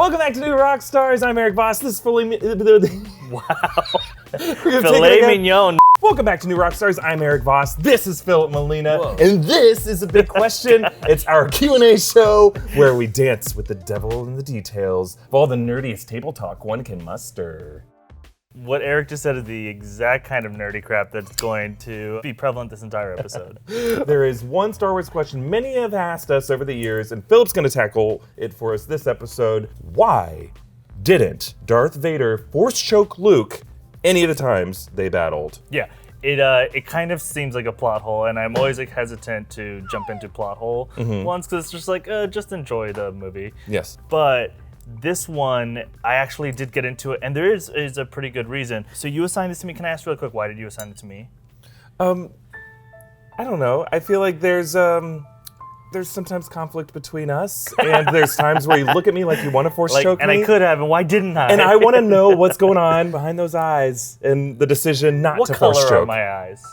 Welcome back to New Rockstars. I'm Erik Voss. This is Wow. Filet mignon. Welcome back to New Rockstars. I'm Erik Voss. This is Filup Molina. Whoa. And this is a big question. It's our Q&A show where we dance with the devil in the details of all the nerdiest table talk one can muster. What Erik just said is the exact kind of nerdy crap that's going to be prevalent this entire episode. There is one Star Wars question many have asked us over the years, and Philip's going to tackle it for us this episode. Why didn't Darth Vader force choke Luke any of the times they battled? Yeah, it kind of seems like a plot hole, and I'm always like hesitant to jump into plot hole ones because it's just like, just enjoy the movie. Yes. But this one, I actually did get into it, and there is a pretty good reason. So you assigned this to me. Can I ask really quick, why did you assign it to me? I don't know. I feel like there's sometimes conflict between us, and there's times where you look at me like you want to force choke and me. I could have, and why didn't I? And I want to know what's going on behind those eyes and the decision not to force choke. What color are my eyes?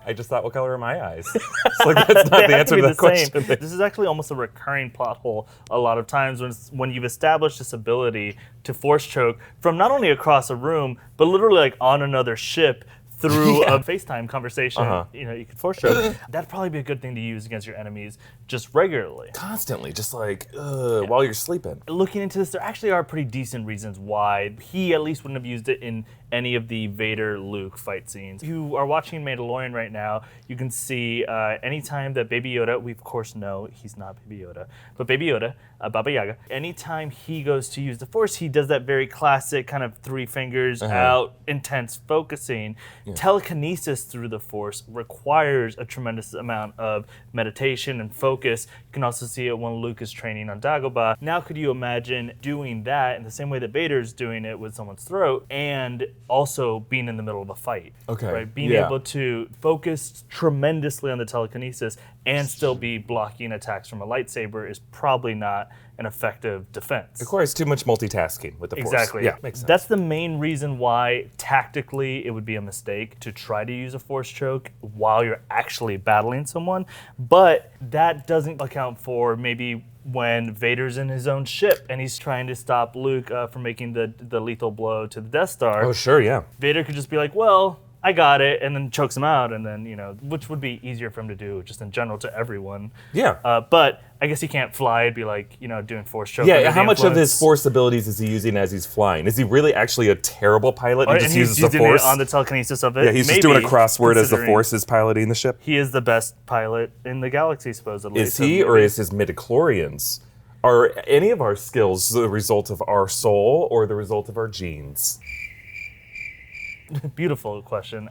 I just thought, what color are my eyes? It's like, that's not the answer to that question. This is actually almost a recurring plot hole a lot of times when you've established this ability to force choke from not only across a room, but literally like on another ship through a FaceTime conversation. You could force choke. That'd probably be a good thing to use against your enemies just regularly. Constantly, just like, while you're sleeping. Looking into this, there actually are pretty decent reasons why he at least wouldn't have used it in any of the Vader-Luke fight scenes. If you are watching Mandalorian right now, you can see anytime that Baby Yoda, we of course know he's not Baby Yoda, but Baby Yoda, Baba Yaga, anytime he goes to use the Force, he does that very classic kind of three fingers out, intense focusing. Yeah. Telekinesis through the Force requires a tremendous amount of meditation and focus. You can also see it when Luke is training on Dagobah. Now could you imagine doing that in the same way that Vader's doing it with someone's throat and also being in the middle of a fight? Okay. Right? Being able to focus tremendously on the telekinesis and still be blocking attacks from a lightsaber is probably not an effective defense. Of course, too much multitasking with the Force. Exactly. Yeah, makes sense. That's the main reason why tactically it would be a mistake to try to use a Force choke while you're actually battling someone. But that doesn't account for maybe when Vader's in his own ship and he's trying to stop Luke from making the lethal blow to the Death Star. Oh, sure, yeah. Vader could just be like, well, I got it, and then chokes him out, and then, which would be easier for him to do just in general to everyone. Yeah. But I guess he can't fly. It'd be like, doing Force choke. Yeah, how much of his Force abilities is he using as he's flying? Is he really actually a terrible pilot and just uses the Force? It on the telekinesis of it? Yeah, he's just doing a crossword as the Force is piloting the ship? He is the best pilot in the galaxy, supposedly. Is he, or is his midichlorians? Are any of our skills the result of our soul or the result of our genes? Beautiful question.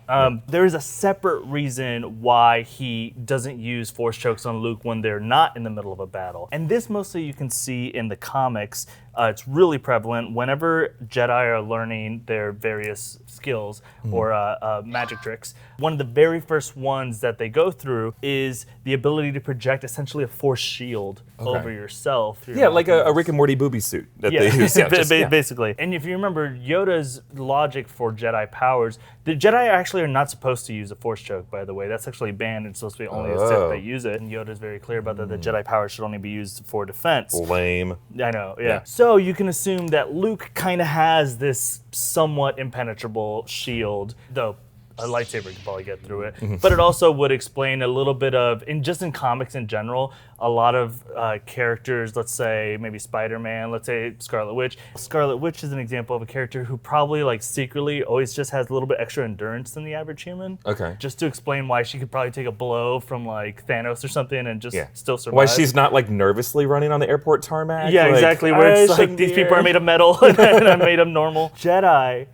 There is a separate reason why he doesn't use Force chokes on Luke when they're not in the middle of a battle. And this mostly you can see in the comics. It's really prevalent whenever Jedi are learning their various skills or magic tricks. One of the very first ones that they go through is the ability to project essentially a Force shield over yourself. Yeah, like a Rick and Morty booby suit that they use. Yeah, basically. And if you remember Yoda's logic for Jedi powers, the Jedi actually are not supposed to use a Force choke, by the way. That's actually banned. It's supposed to be only a Sith that use it. And Yoda's very clear about that. The Jedi powers should only be used for defense. Lame. I know, yeah. So you can assume that Luke kind of has this somewhat impenetrable shield, though a lightsaber could probably get through it. But it also would explain a little bit of, just in comics in general, a lot of characters, let's say maybe Spider-Man, let's say Scarlet Witch. Scarlet Witch is an example of a character who probably like secretly always just has a little bit extra endurance than the average human. Okay. Just to explain why she could probably take a blow from like Thanos or something and just still survive. Why she's not like nervously running on the airport tarmac. Yeah, like, exactly. Where it's like these people are made of metal and I'm made of normal. Jedi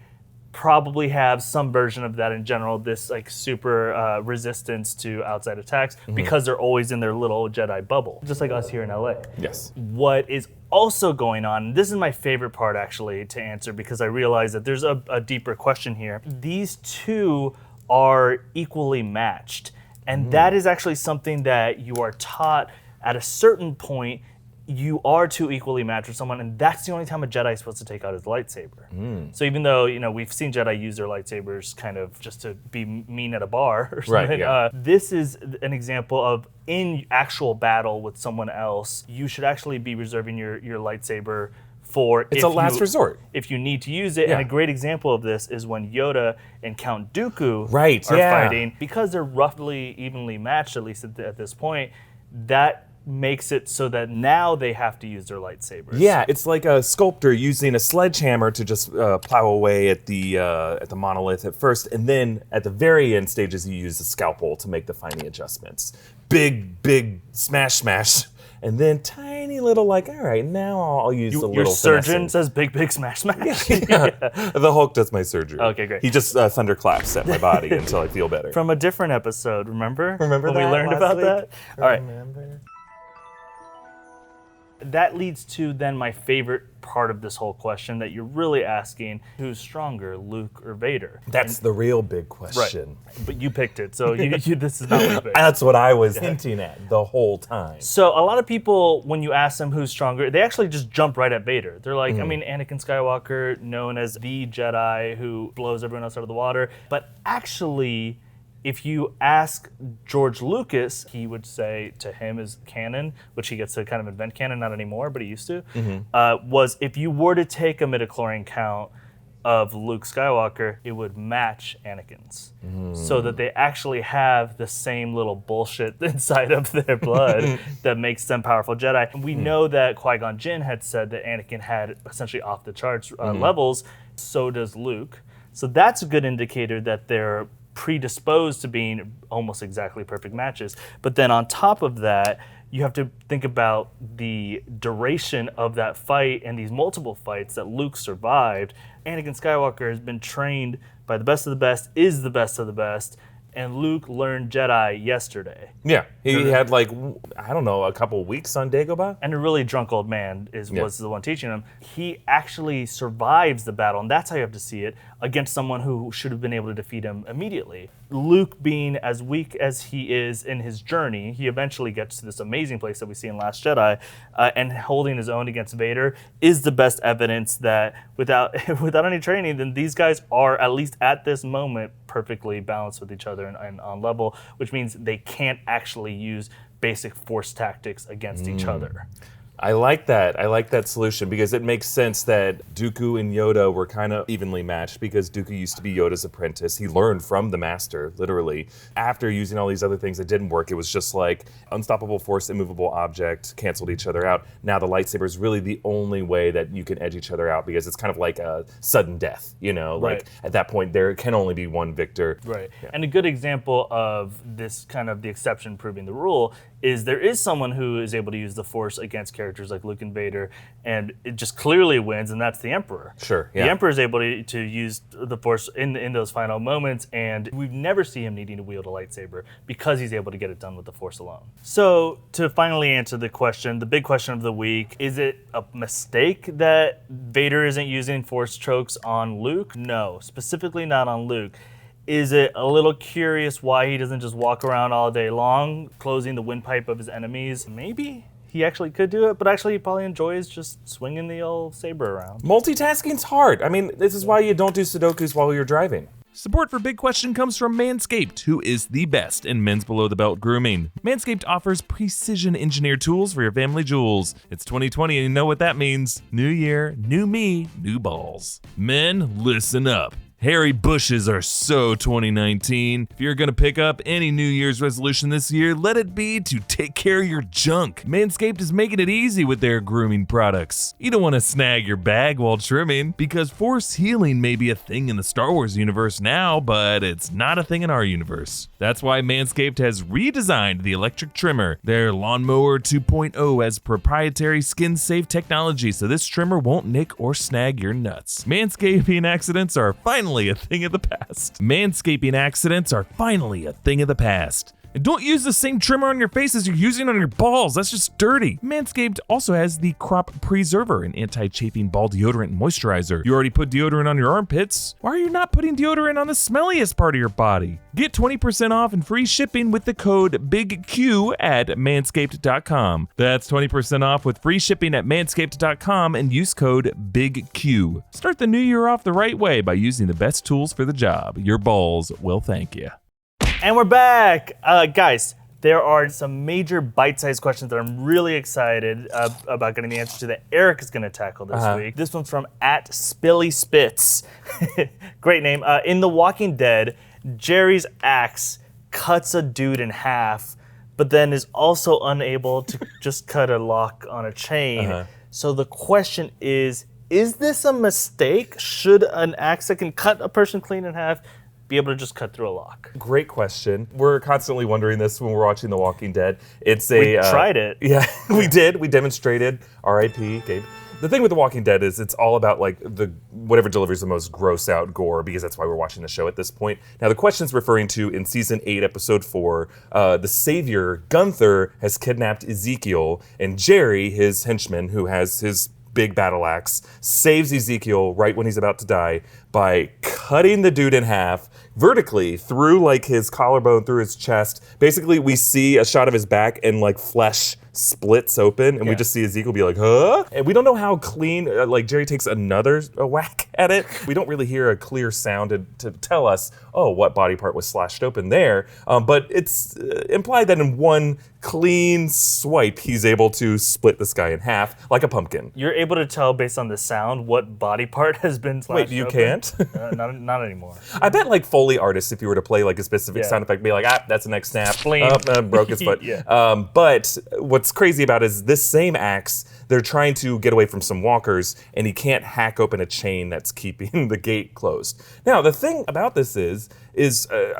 probably have some version of that in general, this like super resistance to outside attacks because they're always in their little Jedi bubble, just like us here in LA. Yes. What is also going on, this is my favorite part actually to answer because I realize that there's a deeper question here. These two are equally matched, and that is actually something that you are taught at a certain point. You are too equally matched with someone, and that's the only time a Jedi is supposed to take out his lightsaber. So even though we've seen Jedi use their lightsabers kind of just to be mean at a bar or something, this is an example of in actual battle with someone else, you should actually be reserving your lightsaber for It's a last resort. If you need to use it. Yeah. And a great example of this is when Yoda and Count Dooku Right, are yeah. fighting. Because they're roughly evenly matched, at least at this point, that makes it so that now they have to use their lightsabers. Yeah, it's like a sculptor using a sledgehammer to just plow away at the monolith at first, and then at the very end stages you use a scalpel to make the final adjustments. Big smash, and then tiny little like, all right, now I'll use the little Your surgeon finessing. says big smash. Yeah. The Hulk does my surgery. Okay, great. He just thunderclaps at my body until I feel better. From a different episode, remember? Remember when that we learned last about week? that? All right. Remember? That leads to then my favorite part of this whole question that you're really asking: who's stronger, Luke or Vader? That's the real big question. Right. But you picked it, so this is not what you picked. That's what I was hinting at the whole time. So a lot of people, when you ask them who's stronger, they actually just jump right at Vader. They're like, I mean, Anakin Skywalker, known as the Jedi who blows everyone else out of the water. But actually, if you ask George Lucas, he would say to him is canon, which he gets to kind of invent canon, not anymore, but he used to, was if you were to take a midichlorian count of Luke Skywalker, it would match Anakin's. So that they actually have the same little bullshit inside of their blood that makes them powerful Jedi. And we know that Qui-Gon Jinn had said that Anakin had essentially off the charts levels, so does Luke. So that's a good indicator that they're predisposed to being almost exactly perfect matches. But then on top of that, you have to think about the duration of that fight and these multiple fights that Luke survived. Anakin Skywalker has been trained by the best of the best, is the best of the best, and Luke learned Jedi yesterday. Yeah, he had like, I don't know, a couple weeks on Dagobah? And a really drunk old man was the one teaching him. He actually survives the battle, and that's how you have to see it, against someone who should have been able to defeat him immediately. Luke being as weak as he is in his journey, he eventually gets to this amazing place that we see in Last Jedi, and holding his own against Vader is the best evidence that without any training, then these guys are, at least at this moment, perfectly balanced with each other and on level, which means they can't actually use basic force tactics against each other. I like that. I like that solution because it makes sense that Dooku and Yoda were kind of evenly matched because Dooku used to be Yoda's apprentice. He learned from the master, literally. After using all these other things that didn't work, it was just like unstoppable force, immovable object, canceled each other out. Now the lightsaber is really the only way that you can edge each other out because it's kind of like a sudden death, you know? Right. Like at that point, there can only be one victor. Right. Yeah. And a good example of this kind of the exception proving the rule is there is someone who is able to use the Force against characters like Luke and Vader, and it just clearly wins, and that's the Emperor. Sure, yeah. The Emperor is able to use the Force in those final moments, and we've never seen him needing to wield a lightsaber because he's able to get it done with the Force alone. So to finally answer the question, the big question of the week, is it a mistake that Vader isn't using Force chokes on Luke? No, specifically not on Luke. Is it a little curious why he doesn't just walk around all day long, closing the windpipe of his enemies? Maybe he actually could do it, but actually he probably enjoys just swinging the old saber around. Multitasking's hard. I mean, this is why you don't do Sudokus while you're driving. Support for Big Question comes from Manscaped, who is the best in men's below-the-belt grooming. Manscaped offers precision-engineered tools for your family jewels. It's 2020 and you know what that means. New year, new me, new balls. Men, listen up. Hairy bushes are so 2019. If you're gonna pick up any New Year's resolution this year, let it be to take care of your junk. Manscaped is making it easy with their grooming products. You don't want to snag your bag while trimming, because force healing may be a thing in the Star Wars universe now, but it's not a thing in our universe. That's why Manscaped has redesigned the electric trimmer. Their Lawnmower 2.0 has proprietary skin-safe technology, so this trimmer won't nick or snag your nuts. Manscaping accidents are finally a thing of the past. Manscaping accidents are finally a thing of the past. And don't use the same trimmer on your face as you're using on your balls. That's just dirty. Manscaped also has the Crop Preserver, an anti-chafing ball deodorant and moisturizer. You already put deodorant on your armpits. Why are you not putting deodorant on the smelliest part of your body? Get 20% off and free shipping with the code BIGQ at manscaped.com. That's 20% off with free shipping at manscaped.com and use code BIGQ. Start the new year off the right way by using the best tools for the job. Your balls will thank you. And we're back. Guys, There are some major bite-sized questions that I'm really excited about getting the answer to that Erik is going to tackle this week. This one's from @SpillySpitz. Great name. In The Walking Dead, Jerry's axe cuts a dude in half, but then is also unable to just cut a lock on a chain. So the question is this a mistake? Should an axe that can cut a person clean in half be able to just cut through a lock? Great question. We're constantly wondering this when we're watching The Walking Dead. We tried it. Yeah, we did. We demonstrated. R.I.P. Gabe. The thing with The Walking Dead is it's all about like whatever delivers the most gross out gore, because that's why we're watching the show at this point. Now the question's referring to in season 8, episode 4, the savior Gunther has kidnapped Ezekiel, and Jerry, his henchman, who has his big battle axe, saves Ezekiel right when he's about to die by cutting the dude in half vertically through like his collarbone, through his chest. Basically, we see a shot of his back and like flesh splits open, and we just see Ezekiel be like, huh? And we don't know how clean, like Jerry takes another whack at it. We don't really hear a clear sound to tell us, oh, what body part was slashed open there. But it's implied that in one clean swipe, he's able to split this guy in half like a pumpkin. You're able to tell based on the sound what body part has been slashed Wait, you open? can't? Not anymore. I bet like Foley artists, if you were to play like a specific sound effect, be like, that's the next snap. Spleen. Broke his foot. Yeah. But what's crazy about it is this same axe, they're trying to get away from some walkers, and he can't hack open a chain that's keeping the gate closed. Now, the thing about this is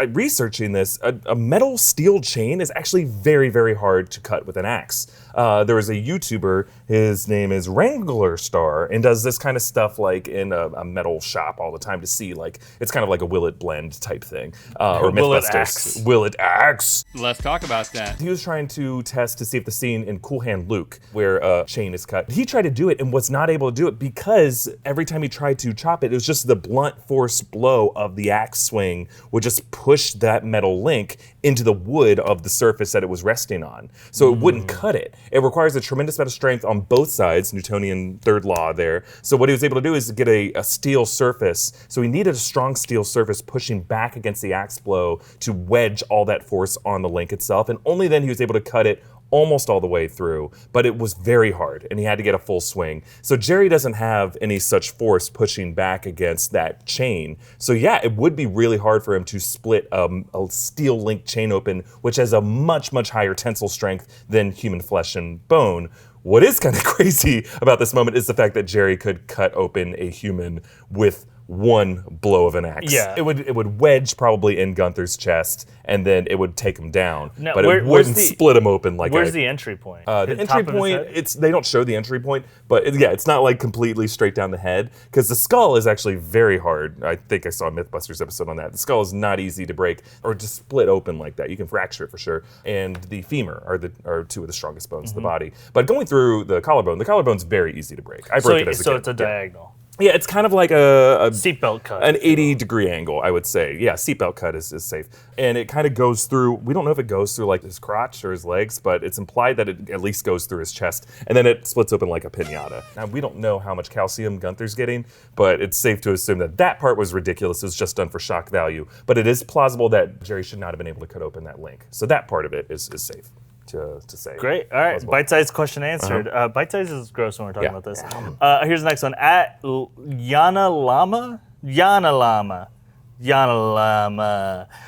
researching this, a metal steel chain is actually very, very hard to cut with an axe. There was a YouTuber, his name is Wrangler Star, and does this kind of stuff like in a metal shop all the time to see, like, it's kind of like a Will It Blend type thing. Or Will It Mythbusters. Axe. Will It Axe. Let's talk about that. He was trying to test to see if the scene in Cool Hand Luke, where a chain is cut, he tried to do it and was not able to do it because every time he tried to chop it, it was just the blunt force blow of the axe swing would just push that metal link into the wood of the surface that it was resting on. So it wouldn't cut it. It requires a tremendous amount of strength on both sides, Newtonian third law there. So what he was able to do is get a steel surface. So he needed a strong steel surface pushing back against the axe blow to wedge all that force on the link itself. And only then he was able to cut it almost all the way through, but it was very hard and he had to get a full swing. So Jerry doesn't have any such force pushing back against that chain. So yeah, it would be really hard for him to split a steel link chain open, which has a much, much higher tensile strength than human flesh and bone. What is kind of crazy about this moment is the fact that Jerry could cut open a human with one blow of an axe. Yeah. It would wedge probably in Gunther's chest, and then it would take him down. Now, but it wouldn't split him open like Where's the entry point? the entry point, they don't show the entry point, but it's not like completely straight down the head, because the skull is actually very hard. I think I saw a Mythbusters episode on that. The skull is not easy to break or to split open like that. You can fracture it for sure. And the femur are two of the strongest bones of the body. But going through the collarbone's very easy to break. I broke it as a kid. So it's a diagonal. Yeah, it's kind of like a seatbelt cut. An 80-degree angle, I would say. Yeah, seatbelt cut is safe. And it kind of goes through, we don't know if it goes through like his crotch or his legs, but it's implied that it at least goes through his chest, and then it splits open like a piñata. Now, we don't know how much calcium Gunther's getting, but it's safe to assume that that part was ridiculous. It was just done for shock value. But it is plausible that Jerry should not have been able to cut open that link. So that part of it is safe. To say. Great. All right. Bite-sized question answered. Bite-sized is gross when we're talking about this. Here's the next one. Yana Lama.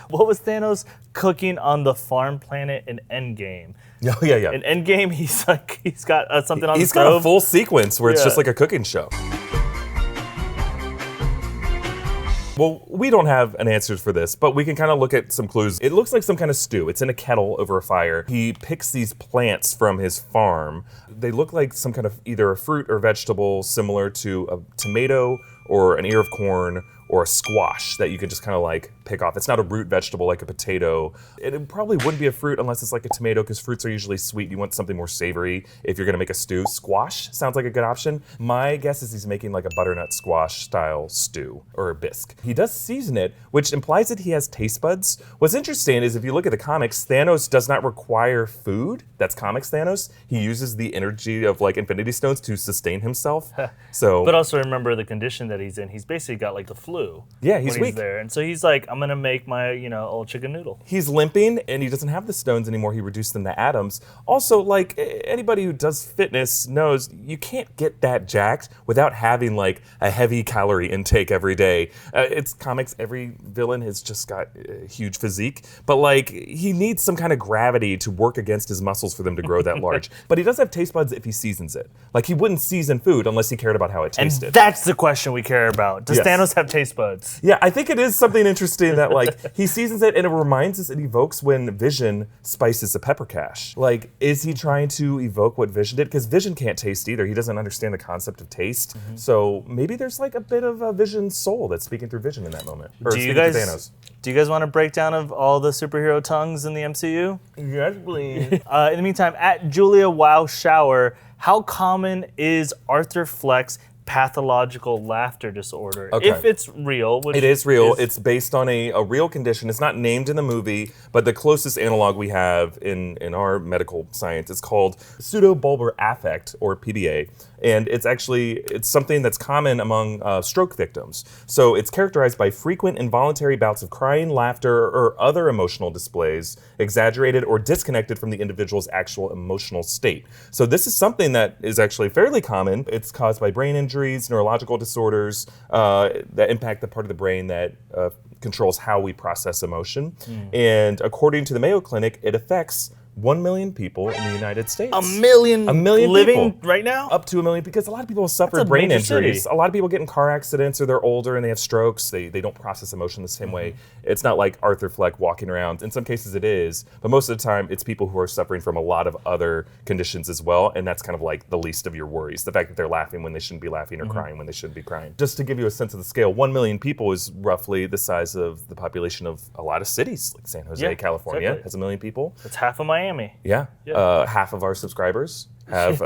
What was Thanos cooking on the farm planet in Endgame? Oh, yeah. In Endgame, he's got something on the stove. He's got a full sequence where it's just like a cooking show. Well, we don't have an answer for this, but we can kind of look at some clues. It looks like some kind of stew. It's in a kettle over a fire. He picks these plants from his farm. They look like some kind of either a fruit or vegetable similar to a tomato or an ear of corn or a squash that you can just kind of like pick off. It's not a root vegetable like a potato. It probably wouldn't be a fruit unless it's like a tomato, because fruits are usually sweet. You want something more savory if you're gonna make a stew. Squash sounds like a good option. My guess is he's making like a butternut squash style stew or a bisque. He does season it, which implies that he has taste buds. What's interesting is if you look at the comics, Thanos does not require food. That's comics Thanos. He uses the energy of like Infinity Stones to sustain himself. So, but also remember the condition that he's in. He's basically got like the flu. Yeah, he's when weak. There, and so he's like, I'm gonna make my, old chicken noodle. He's limping, and he doesn't have the stones anymore. He reduced them to atoms. Also, like, anybody who does fitness knows you can't get that jacked without having, like, a heavy calorie intake every day. It's comics. Every villain has just got a huge physique. But, like, he needs some kind of gravity to work against his muscles for them to grow that large. But he does have taste buds if he seasons it. Like, he wouldn't season food unless he cared about how it tasted. And that's the question we care about. Does Thanos have taste buds? Yeah, I think it is something interesting that, like, he seasons it and it reminds us, it evokes when Vision spices a pepper cache. Like, is he trying to evoke what Vision did? Because Vision can't taste either. He doesn't understand the concept of taste. Mm-hmm. So maybe there's, like, a bit of a Vision soul that's speaking through Vision in that moment. Or speaking through Thanos. Do you guys want a breakdown of all the superhero tongues in the MCU? Yes, please. In the meantime, at Julia Wow Shower, how common is Arthur Fleck's pathological laughter disorder? Okay. If it's real, which it is real. It's based on a real condition. It's not named in the movie, but the closest analog we have in our medical science is called pseudobulbar affect, or PBA. And it's something that's common among stroke victims. So it's characterized by frequent involuntary bouts of crying, laughter, or other emotional displays, exaggerated or disconnected from the individual's actual emotional state. So this is something that is actually fairly common. It's caused by brain injuries, neurological disorders that impact the part of the brain that controls how we process emotion. And according to the Mayo Clinic, it affects 1 million people in the United States. A million living people. right now? Up to 1 million, because a lot of people suffer That's a brain major injuries. city. A lot of people get in car accidents, or they're older and they have strokes. They don't process emotion the same way. It's not like Arthur Fleck walking around. In some cases it is, but most of the time it's people who are suffering from a lot of other conditions as well, and that's kind of like the least of your worries. The fact that they're laughing when they shouldn't be laughing, or crying when they shouldn't be crying. Just to give you a sense of the scale, 1 million people is roughly the size of the population of a lot of cities, like San Jose, California, exactly. has 1 million people. It's half of Miami. Yeah. Half of our subscribers have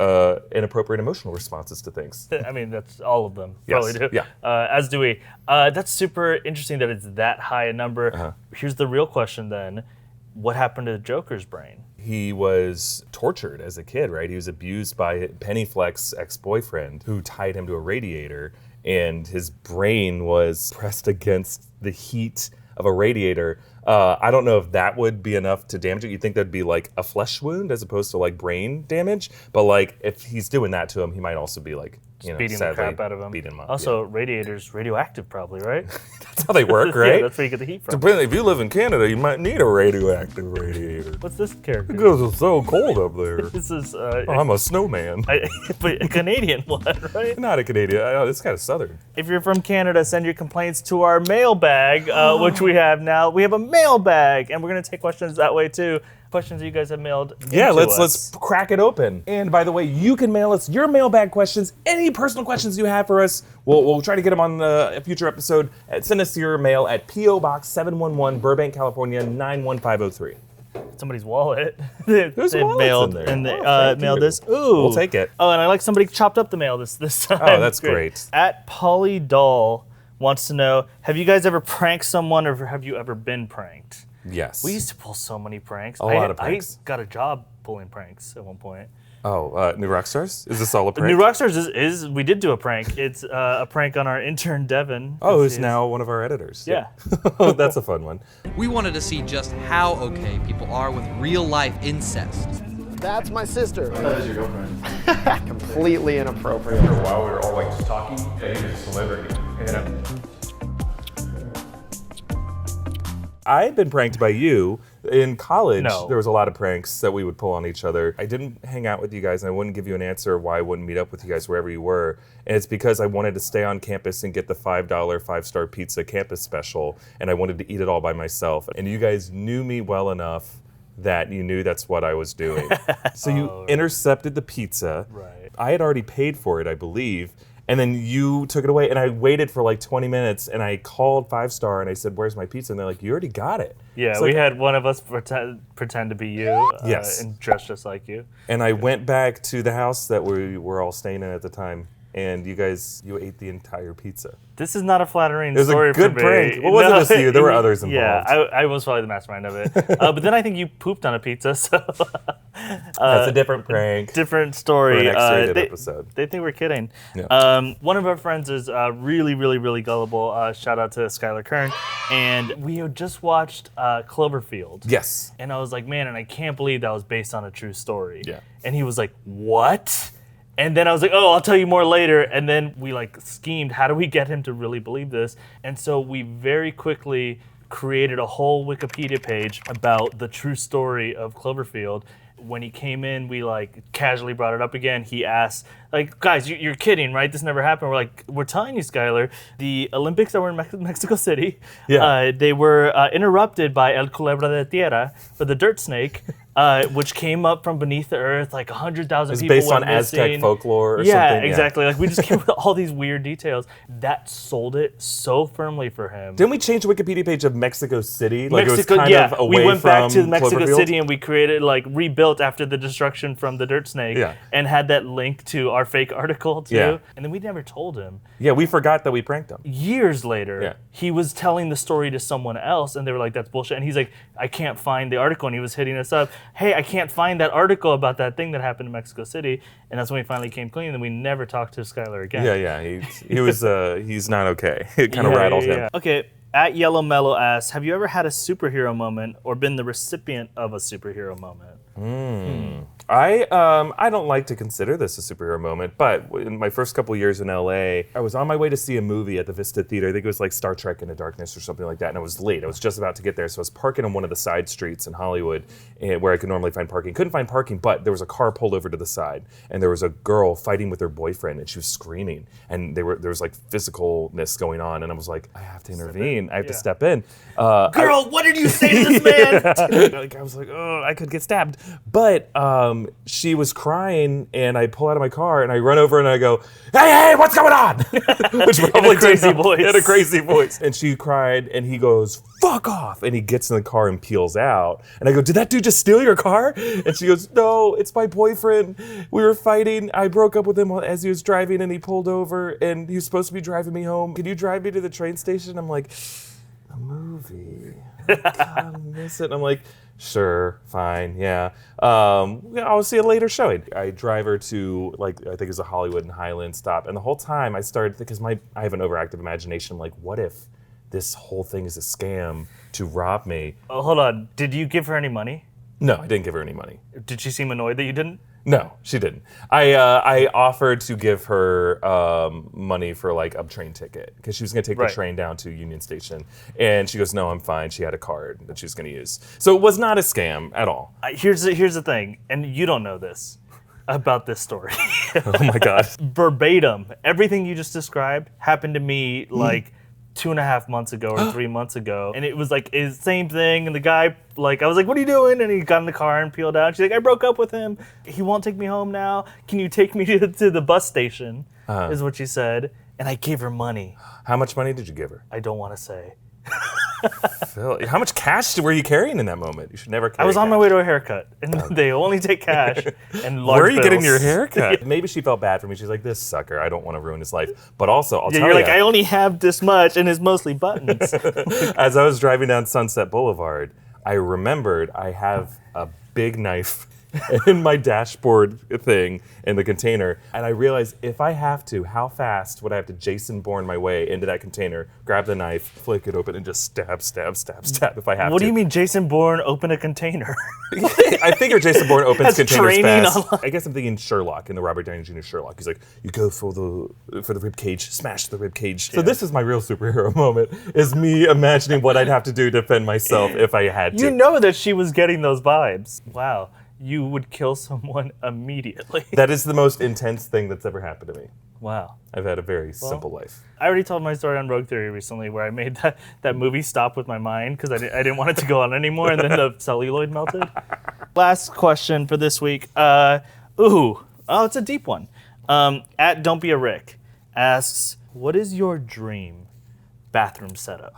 inappropriate emotional responses to things. I mean, that's all of them. Yes. Probably do. Yeah. As do we. That's super interesting that it's that high a number. Here's the real question then. What happened to the Joker's brain? He was tortured as a kid, right? He was abused by Penny Fleck's ex-boyfriend, who tied him to a radiator, and his brain was pressed against the heat of a radiator. I don't know if that would be enough to damage it. You'd think that'd be like a flesh wound as opposed to like brain damage. But like, if he's doing that to him, he might also be like, beating sadly, the crap out of him. Beating him up. Also, radiators radioactive probably, right? That's how they work, right? Yeah, that's where you get the heat from. Depending, if you live in Canada, you might need a radioactive radiator. What's this character? Because it's so cold up there. This is I'm a snowman. but a Canadian one, right? Not a Canadian. It's kind of southern. If you're from Canada, send your complaints to our mailbag, which we have now. We have a mailbag, and we're gonna take questions that way too. Questions that you guys have mailed. Yeah, into let's us. crack it open. And by the way, you can mail us your mailbag questions, any personal questions you have for us. We'll try to get them on a future episode. Send us your mail at P.O. Box 711, Burbank, California 91503. Somebody's wallet. Whose they wallet's mailed in there? and they Thank mailed you. this. Ooh, We'll take it. Oh, and I like somebody chopped up the mail this time. Oh, that's great. At Polly Doll wants to know: have you guys ever pranked someone, or have you ever been pranked? Yes. We used to pull so many pranks. A lot of pranks. I got a job pulling pranks at one point. Oh, New Rockstars? Is this all a prank? New Rockstars is we did do a prank. It's a prank on our intern Devin. Oh, who's now one of our editors. Yeah. That's a fun one. We wanted to see just how okay people are with real-life incest. That's my sister. That is your girlfriend. Completely inappropriate. For a while, we were all like just talking. Yeah, he was a celebrity. I had been pranked by you. In college, No. there was a lot of pranks that we would pull on each other. I didn't hang out with you guys, and I wouldn't give you an answer why I wouldn't meet up with you guys wherever you were. And it's because I wanted to stay on campus and get the $5 5-star pizza campus special, and I wanted to eat it all by myself. And you guys knew me well enough that you knew that's what I was doing. So you intercepted the pizza. Right. I had already paid for it, I believe. And then you took it away, and I waited for like 20 minutes, and I called 5-star, and I said, "Where's my pizza?" And they're like, "You already got it." Yeah, It's we like- had one of us pretend to be you. Yes. And dress just like you. And I went back to the house that we were all staying in at the time, and you ate the entire pizza. This is not a flattering It was story a good for me. prank. Well, wasn't just you. There were others involved. Yeah, I was probably the mastermind of it. But then I think you pooped on a pizza, so... That's a different prank. Different story. For an X-rated episode. They think we're kidding. Yeah. One of our friends is really, really, really gullible. Shout out to Skylar Kern. And we had just watched Cloverfield. Yes. And I was like, man, and I can't believe that was based on a true story. Yeah. And he was like, what? And then I was like, oh, I'll tell you more later. And then we like schemed, how do we get him to really believe this? And so we very quickly created a whole Wikipedia page about the true story of Cloverfield. When he came in, we like casually brought it up again. He asked, like, guys, you're kidding, right? This never happened. We're like, we're telling you, Skylar, the Olympics that were in Mexico City, they were interrupted by El Culebra de Tierra, or the dirt snake, which came up from beneath the earth, like 100,000 people based went on Aztec missing. folklore or yeah, something. Exactly. Like we just came with all these weird details. That sold it so firmly for him. Didn't we change the Wikipedia page of Mexico City? Like Mexico, it was kind of away we went back to from Mexico Cloverfield? City and we created, like, rebuilt after the destruction from the dirt snake, Yeah. and had that link to our fake article too. Yeah. And then we never told him. Yeah, we forgot that we pranked him. Years later, Yeah. he was telling the story to someone else, and they were like, "That's bullshit." And he's like, "I can't find the article," and he was hitting us up. Hey, I can't find that article about that thing that happened in Mexico City. And that's when we finally came clean, and we never talked to Skylar again. Yeah. He was he's not okay. It kind of rattled him. Okay. At Yellow Mellow asks, have you ever had a superhero moment or been the recipient of a superhero moment? I don't like to consider this a superhero moment, but in my first couple years in LA, I was on my way to see a movie at the Vista Theater. I think it was like Star Trek Into Darkness or something like that, and I was late. I was just about to get there, so I was parking on one of the side streets in Hollywood where I could normally find parking. Couldn't find parking, but there was a car pulled over to the side, and there was a girl fighting with her boyfriend, and she was screaming, and there was like physicalness going on, and I was like, I have to intervene. I have to step in. Girl, what did you say to this man? Like, I was like, oh, I could get stabbed. But she was crying, and I pull out of my car, and I run over, and I go, hey, what's going on? Which probably in a crazy voice. In a crazy voice. And she cried, and he goes, fuck off. And he gets in the car and peels out. And I go, did that dude just steal your car? And she goes, no, it's my boyfriend. We were fighting. I broke up with him as he was driving, and he pulled over, and he was supposed to be driving me home. Can you drive me to the train station? I'm like, a movie. God, I miss it. And I'm like, sure, fine, yeah. I'll see a later showing. I drive her to, like, I think it was a Hollywood and Highland stop, and the whole time I started, because I have an overactive imagination, I'm like, what if this whole thing is a scam to rob me? Oh, hold on. Did you give her any money? No, I didn't give her any money. Did she seem annoyed that you didn't? No, she didn't. I offered to give her money for like a train ticket because she was going to take the train down to Union Station, and she goes, "No, I'm fine." She had a card that she was going to use, so it was not a scam at all. Here's the thing, and you don't know this about this story. Oh my God! Verbatim, everything you just described happened to me like 2.5 months ago or 3 months ago, and it was like the same thing. And the guy, like, I was like, "What are you doing?" And he got in the car and peeled out. She's like, "I broke up with him. He won't take me home now. Can you take me to the bus station?" Is what she said. And I gave her money. How much money did you give her? I don't want to say. Phil, how much cash were you carrying in that moment? You should never carry I was on cash. my way to a haircut, and they only take cash and large Where are you getting bills. your haircut? Maybe she felt bad for me. She's like, this sucker, I don't want to ruin his life. But also, I'll tell you. You're like, I only have this much, and it's mostly buttons. As I was driving down Sunset Boulevard, I remembered I have a big knife in my dashboard thing in the container, and I realized if I have to, how fast would I have to Jason Bourne my way into that container, grab the knife, flick it open, and just stab if I have to. What do you mean Jason Bourne open a container? I figure Jason Bourne opens That's containers training fast. online. I guess I'm thinking Sherlock, in the Robert Downey Jr. Sherlock. He's like, you go for the rib cage, smash the rib cage. So this is my real superhero moment, is me imagining what I'd have to do to defend myself if I had to. You know that she was getting those vibes. Wow. You would kill someone immediately. That is the most intense thing that's ever happened to me. Wow. I've had a very simple life. I already told my story on Rogue Theory recently where I made that movie stop with my mind because I didn't want it to go on anymore, and then the celluloid melted. Last question for this week. It's a deep one. At Don't Be a Rick asks, what is your dream bathroom setup?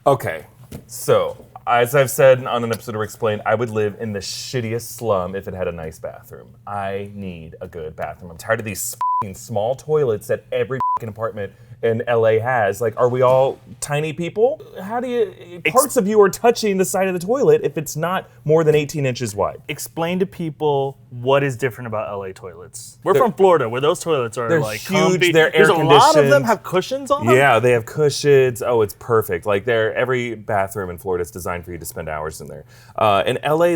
Okay, so as I've said on an episode of Explained, I would live in the shittiest slum if it had a nice bathroom. I need a good bathroom. I'm tired of these small toilets that every apartment in LA has. Like, are we all tiny people? How do you, parts of you are touching the side of the toilet if it's not more than 18 inches wide? Explain to people what is different about LA toilets. We're from Florida, where those toilets are They're like huge, comfy. they're There's a air lot of them conditioned. have cushions on them. Yeah, they have cushions. Oh, it's perfect. Like, every bathroom in Florida is designed for you to spend hours in there. In LA,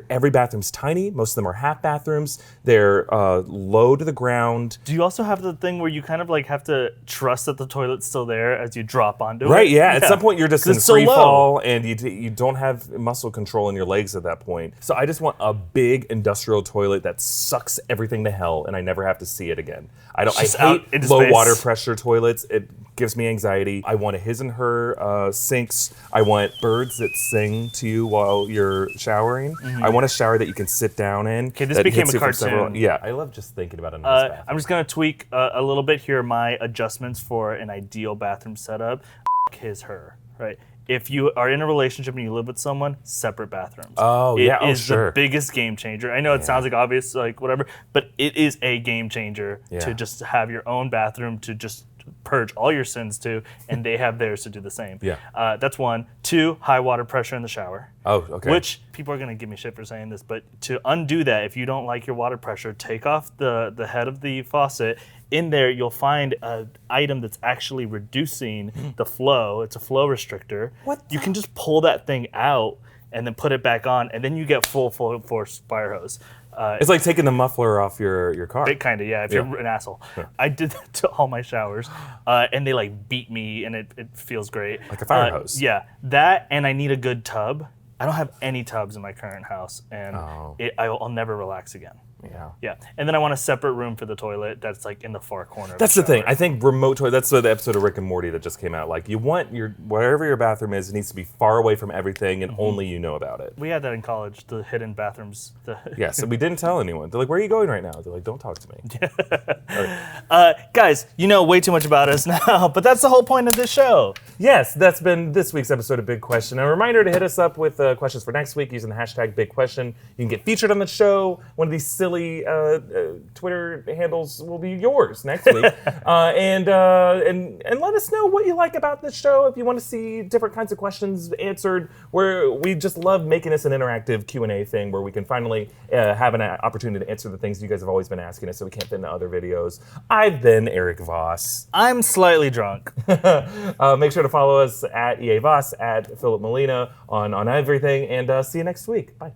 every bathroom's tiny. Most of them are half bathrooms. They're low to the ground. Do you also have the thing where you kind of like have to trust that the toilet's still there as you drop onto it? Right, yeah. At some point, you're just in it's so free low. fall, and you don't have muscle control in your legs at that point. So I just want a big industrial toilet that sucks everything to hell, and I never have to see it again. I Just hate out into low space. water pressure toilets. It gives me anxiety. I want a his and her sinks. I want birds that sing to you while you're showering. I want a shower that you can sit down in. Okay, this that became hits a you from cartoon. Yeah, I love just thinking about a nice bathroom. I'm just gonna tweak a little bit here. My adjustments for an ideal bathroom setup. His, her, right? If you are in a relationship and you live with someone, separate bathrooms. Oh, yeah. Oh, It is sure. the biggest game changer. I know it sounds like obvious, like whatever, but it is a game changer to just have your own bathroom to just purge all your sins to, and they have theirs to do the same. Yeah. That's one. Two, high water pressure in the shower. Oh, okay. Which people are going to give me shit for saying this, but to undo that, if you don't like your water pressure, take off the head of the faucet. In there, you'll find an item that's actually reducing the flow. It's a flow restrictor. What You can just pull that thing out and then put it back on, and then you get full force fire hose. It's like taking the muffler off your car. It kind of, yeah, if you're an asshole. I did that to all my showers, and they like beat me, and it feels great. Like a fire hose. Yeah, that, and I need a good tub. I don't have any tubs in my current house, and I'll never relax again. Yeah. Yeah, and then I want a separate room for the toilet that's like in the far corner. That's of the thing. shower. I think remote toilet. That's the episode of Rick and Morty that just came out. Like, you want wherever your bathroom is, it needs to be far away from everything, and only you know about it. We had that in college, the hidden bathrooms. Yes, and we didn't tell anyone. They're like, "Where are you going right now?" They're like, "Don't talk to me." Guys, you know way too much about us now, but that's the whole point of this show. Yes, that's been this week's episode of Big Question. A reminder to hit us up with questions for next week using the hashtag Big Question. You can get featured on the show. One of these silly Twitter handles will be yours next week. And let us know what you like about this show. If you want to see different kinds of questions answered, we just love making this an interactive Q&A thing where we can finally have an opportunity to answer the things you guys have always been asking us so we can't fit into other videos. I've been Erik Voss. I'm slightly drunk. Make sure to follow us at EA Voss, at Filup Molina on everything, and see you next week. Bye.